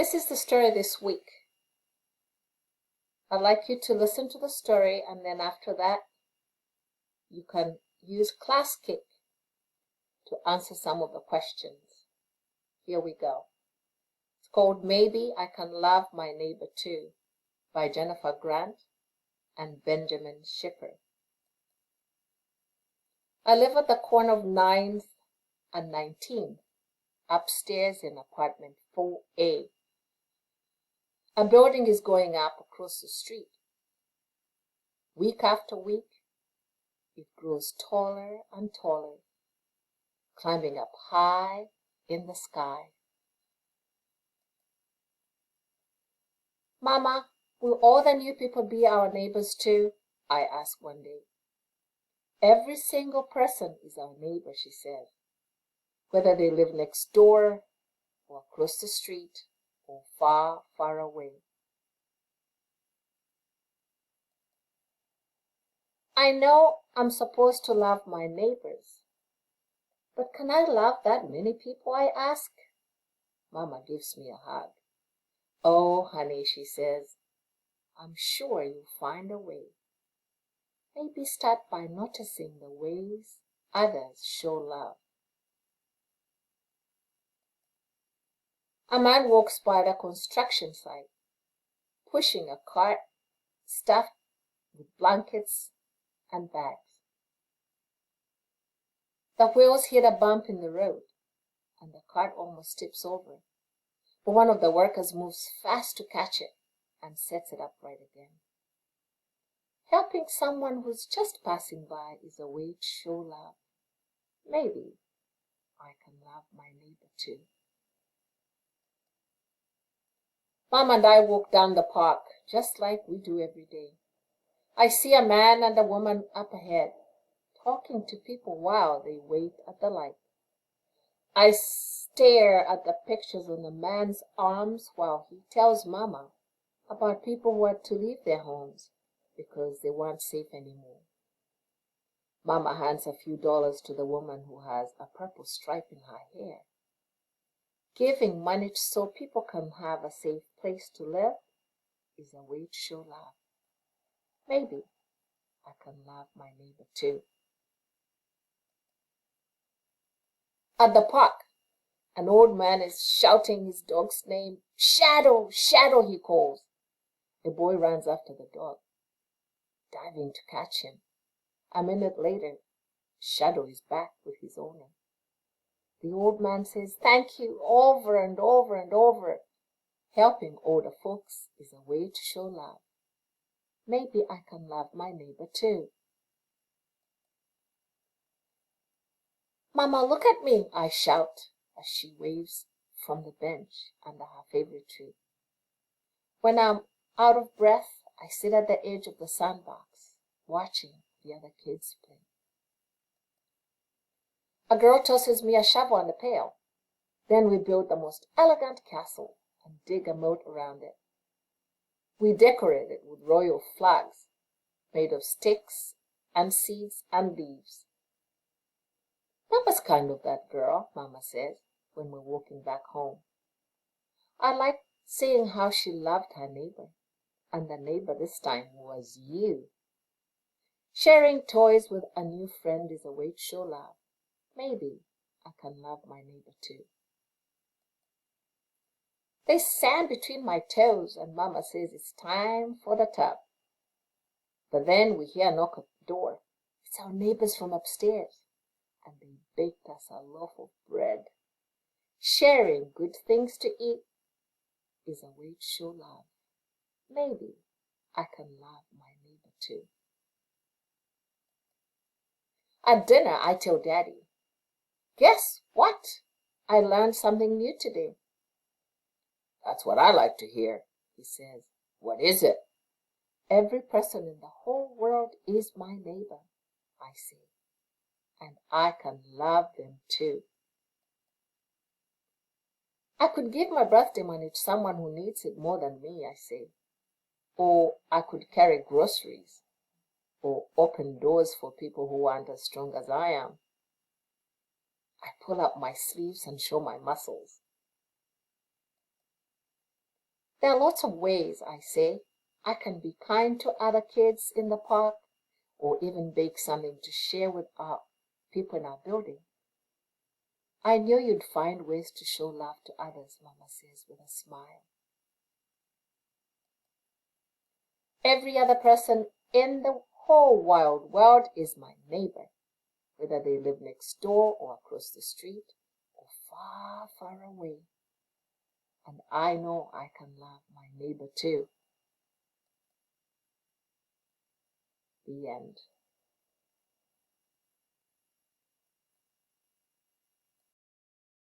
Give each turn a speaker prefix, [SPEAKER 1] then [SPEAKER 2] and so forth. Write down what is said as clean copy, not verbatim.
[SPEAKER 1] This is the story this week. I'd like you to listen to the story, and then after that, you can use ClassKick to answer some of the questions. Here we go. It's called Maybe I Can Love My Neighbor Too by Jennifer Grant and Benjamin Schipper. I live at the corner of 9th and 19th, upstairs in apartment 4A. A building is going up across the street. Week after week, it grows taller and taller, climbing up high in the sky. Mama, will all the new people be our neighbors too? I asked one day. Every single person is our neighbor, she said, whether they live next door or across the street or far, far away. I know I'm supposed to love my neighbors, but can I love that many people, I ask? Mama gives me a hug. Oh, honey, she says, I'm sure you'll find a way. Maybe start by noticing the ways others show love. A man walks by the construction site, pushing a cart stuffed with blankets and bags. The wheels hit a bump in the road, and the cart almost tips over. But one of the workers moves fast to catch it and sets it upright again. Helping someone who's just passing by is a way to show love. Maybe I can love my neighbor too. Mom and I walk down the park, just like we do every day. I see a man and a woman up ahead, talking to people while they wait at the light. I stare at the pictures on the man's arms while he tells Mama about people who had to leave their homes because they weren't safe anymore. Mama hands a few dollars to the woman who has a purple stripe in her hair. Giving money so people can have a safe place to live is a way to show love. Maybe I can love my neighbor too. At the park, an old man is shouting his dog's name. Shadow, Shadow, he calls. A boy runs after the dog, diving to catch him. A minute later, Shadow is back with his owner. The old man says, thank you, over and over and over. Helping older folks is a way to show love. Maybe I can love my neighbor too. Mama, look at me, I shout as she waves from the bench under her favorite tree. When I'm out of breath, I sit at the edge of the sandbox, watching the other kids play. A girl tosses me a shovel and a pail. Then we build the most elegant castle and dig a moat around it. We decorate it with royal flags made of sticks and seeds and leaves. Mama's kind of that girl, Mama says, when we're walking back home. I like seeing how she loved her neighbor, and the neighbor this time was you. Sharing toys with a new friend is a way to show love. Maybe I can love my neighbor too. There's sand between my toes, and Mama says it's time for the tub. But then we hear a knock at the door. It's our neighbors from upstairs, and they baked us a loaf of bread. Sharing good things to eat is a way to show love. Maybe I can love my neighbor too. At dinner, I tell Daddy, guess what? I learned something new today. That's what I like to hear, he says. What is it? Every person in the whole world is my neighbor, I say, and I can love them too. I could give my birthday money to someone who needs it more than me, I say. Or I could carry groceries, or open doors for people who aren't as strong as I am. I pull up my sleeves and show my muscles. There are lots of ways, I say. I can be kind to other kids in the park, or even bake something to share with our people in our building. I knew you'd find ways to show love to others, Mama says with a smile. Every other person in the whole wide world is my neighbor, whether they live next door or across the street or far, far away. And I know I can love my neighbor too. The end.